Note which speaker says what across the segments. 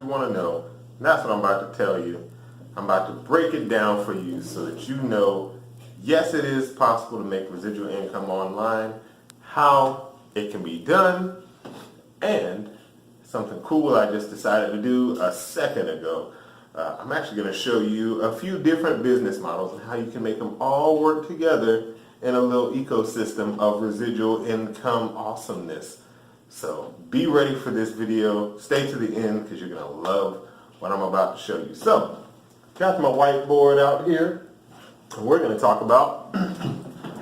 Speaker 1: you want to know. And that's what I'm about to tell you. I'm about to break it down for you so that you know, yes, it is possible to make residual income online, how it can be done, and something cool I just decided to do a second ago. I'm actually going to show you a few different business models and how you can make them all work together in a little ecosystem of residual income awesomeness. So be ready for this video. Stay to the end because you're going to love what I'm about to show you. So, got my whiteboard out here, and we're going to talk about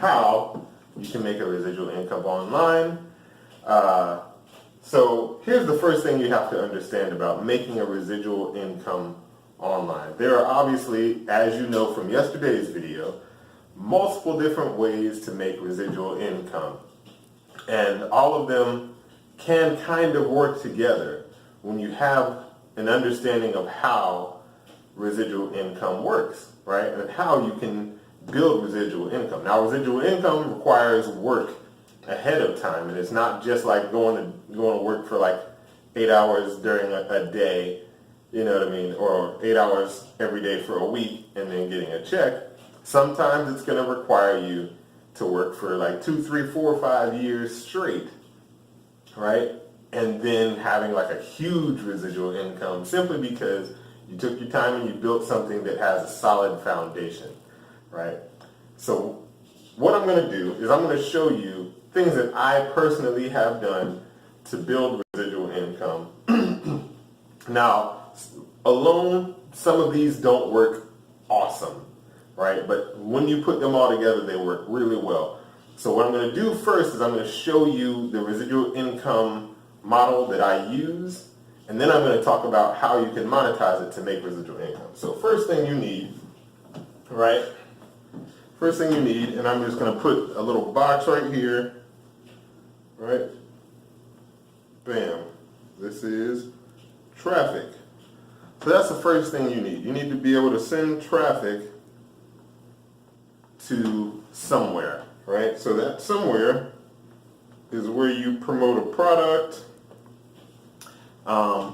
Speaker 1: how you can make a residual income online. So here's the first thing you have to understand about making a residual income online. There are obviously, as you know from yesterday's video, multiple different ways to make residual income. And all of them can kind of work together when you have an understanding of how residual income works, right? And how you can build residual income. Now, residual income requires work ahead of time, and it's not just like going to work for like 8 hours during a day, you know what I mean, or 8 hours every day for a week and then getting a check. Sometimes it's going to require you to work for like 2, 3, 4, 5 years straight, right? And then having like a huge residual income simply because you took your time and you built something that has a solid foundation, right? So what I'm going to do is I'm going to show you things that I personally have done to build residual income. Now, alone, some of these don't work awesome, right? But when you put them all together, they work really well. So what I'm going to do first is I'm going to show you the residual income model that I use, and then I'm going to talk about how you can monetize it to make residual income. So first thing you need, right? First thing you need, and I'm just going to put a little box right here, right? Bam. This is traffic. So that's the first thing you need. You need to be able to send traffic to somewhere, right? So that somewhere is where you promote a product,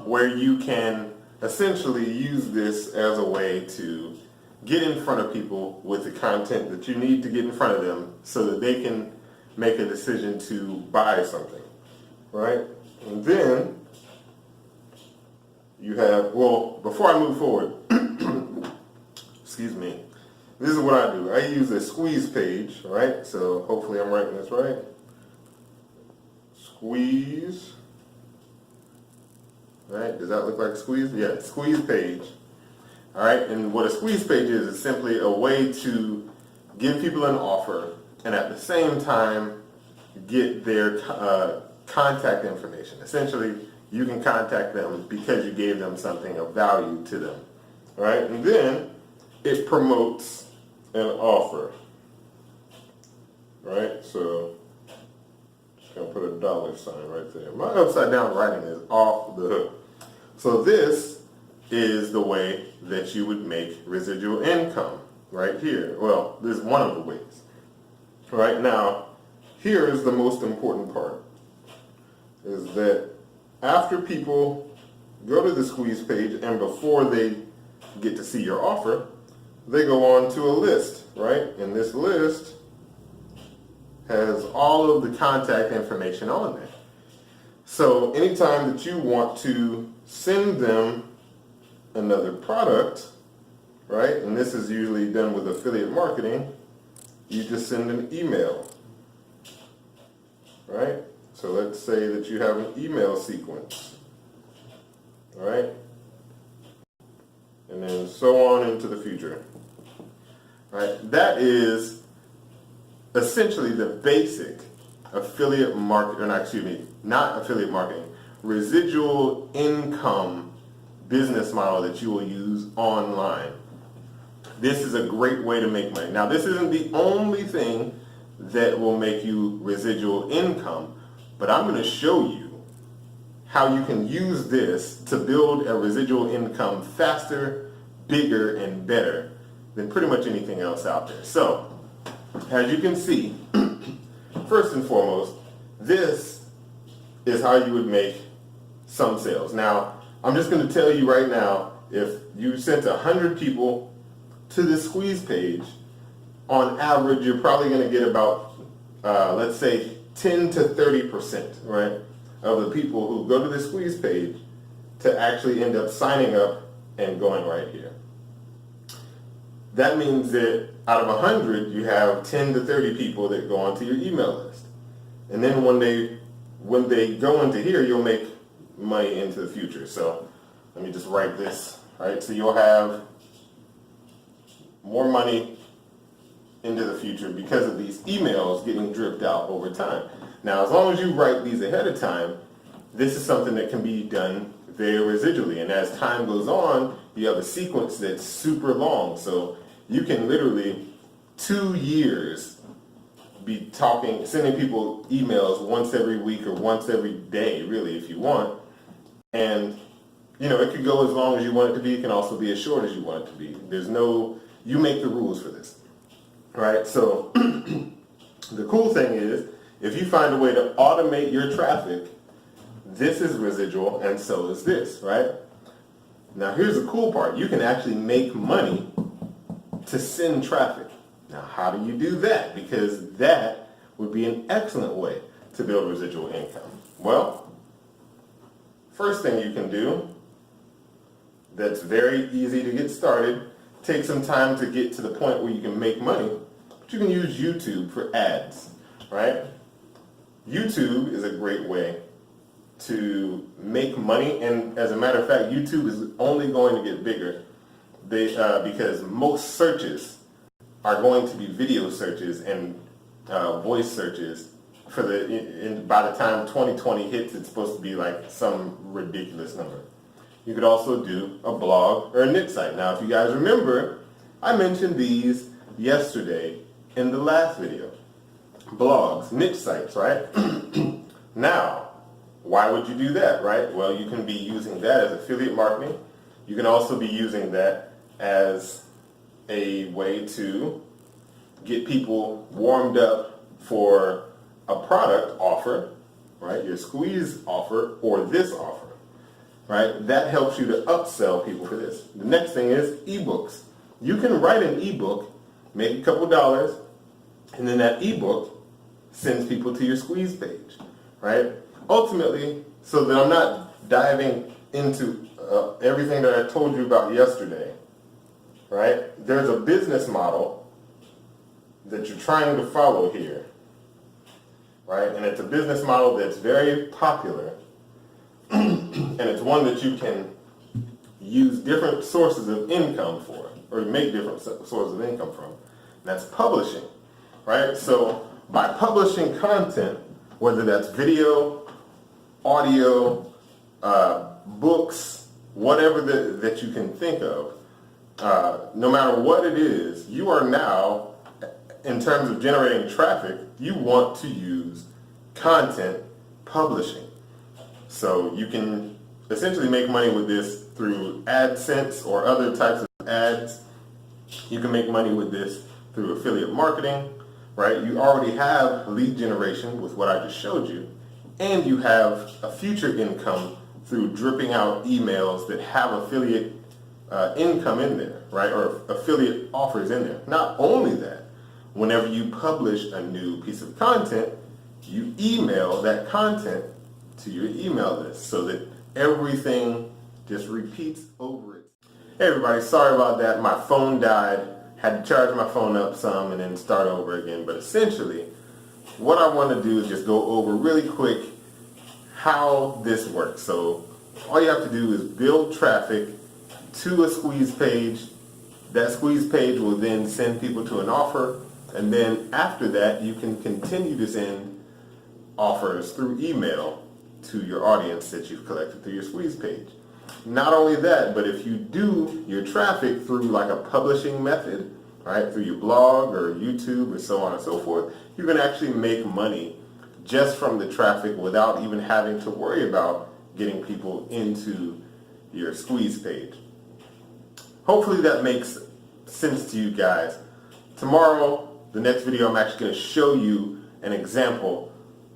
Speaker 1: where you can essentially use this as a way to get in front of people with the content that you need to get in front of them so that they can make a decision to buy something, right? And then you have, well, before I move forward, excuse me, this is what I do. I use a squeeze page, right? So hopefully I'm writing this right. Squeeze, right? Does that look like squeeze? Yeah, squeeze page. All right, and what a squeeze page is simply a way to give people an offer and at the same time get their contact information. Essentially, you can contact them because you gave them something of value to them, right? And then it promotes an offer, right? So just gonna put a dollar sign right there. My upside down writing is off the hook. So this is the way that you would make residual income right here. Well, this is one of the ways. Right now, here is the most important part, is that after people go to the squeeze page and before they get to see your offer, they go on to a list, right? And this list has all of the contact information on there. So anytime that you want to send them another product, right? And this is usually done with affiliate marketing. You just send an email, right? So let's say that you have an email sequence, all right? And then so on into the future, right? That is essentially the basic affiliate market, or not, excuse me, not affiliate marketing, residual income business model that you will use online. This is a great way to make money. Now, this isn't the only thing that will make you residual income, but I'm going to show you how you can use this to build a residual income faster, bigger, and better than pretty much anything else out there. So, as you can see, first and foremost, this is how you would make some sales. Now, I'm just going to tell you right now, if you sent 100 people to this squeeze page, on average, you're probably going to get about, let's say, 10 to 30%, right, of the people who go to the squeeze page to actually end up signing up and going right here. That means that out of 100, you have 10 to 30 people that go onto your email list. And then when they go into here, you'll make money into the future. So let me just write this, right? So you'll have more money into the future because of these emails getting dripped out over time. Now, as long as you write these ahead of time, this is something that can be done very residually. And as time goes on, you have a sequence that's super long. So you can literally 2 years be sending people emails once every week or once every day, really, if you want. And, it could go as long as you want it to be. It can also be as short as you want it to be. You make the rules for this, right? So the cool thing is, if you find a way to automate your traffic, this is residual and so is this, right? Now here's the cool part. You can actually make money to send traffic. Now how do you do that? Because that would be an excellent way to build residual income. Well, first thing you can do that's very easy to get started, take some time to get to the point where you can make money, but you can use YouTube for ads, right? YouTube is a great way to make money, and as a matter of fact, YouTube is only going to get bigger because most searches are going to be video searches and voice searches by the time 2020 hits, it's supposed to be like some ridiculous number. You could also do a blog or a niche site. Now, if you guys remember, I mentioned these yesterday in the last video. Blogs, niche sites, right? Now, why would you do that, right? Well, you can be using that as affiliate marketing. You can also be using that as a way to get people warmed up for a product offer, right? Your squeeze offer or this offer, right? That helps you to upsell people for this. The next thing is ebooks. You can write an ebook, make a couple dollars, and then that ebook sends people to your squeeze page, right? Ultimately, so that I'm not diving into everything that I told you about yesterday, right? There's a business model that you're trying to follow here, right? And it's a business model that's very popular, and it's one that you can use different sources of income for, or make different sources of income from. And that's publishing, right? So by publishing content, whether that's video, audio, books, whatever that you can think of, no matter what it is, you are now, in terms of generating traffic, you want to use content publishing. So you can essentially make money with this through AdSense or other types of ads. You can make money with this through affiliate marketing, right? You already have lead generation with what I just showed you, and you have a future income through dripping out emails that have affiliate income in there, right? Or affiliate offers in there. Not only that, whenever you publish a new piece of content, you email that content to your email list so that everything just repeats over it. Hey everybody, sorry about that. My phone died. Had to charge my phone up some and then start over again. But essentially, what I want to do is just go over really quick how this works. So all you have to do is build traffic to a squeeze page. That squeeze page will then send people to an offer. And then after that, you can continue to send offers through email to your audience that you've collected through your squeeze page. Not only that, but if you do your traffic through like a publishing method, right, through your blog or YouTube or so on and so forth, you can actually make money just from the traffic without even having to worry about getting people into your squeeze page. Hopefully that makes sense to you guys. Tomorrow, the next video, I'm actually going to show you an example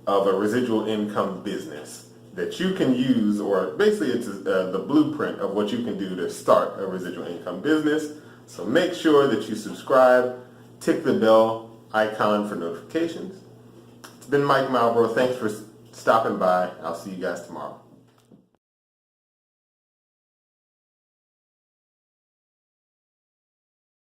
Speaker 1: of a residual income business that you can use, or basically it's the blueprint of what you can do to start a residual income business. So make sure that you subscribe, tick the bell icon for notifications. It's been Mike Malbrough. Thanks for stopping by. I'll see you guys tomorrow.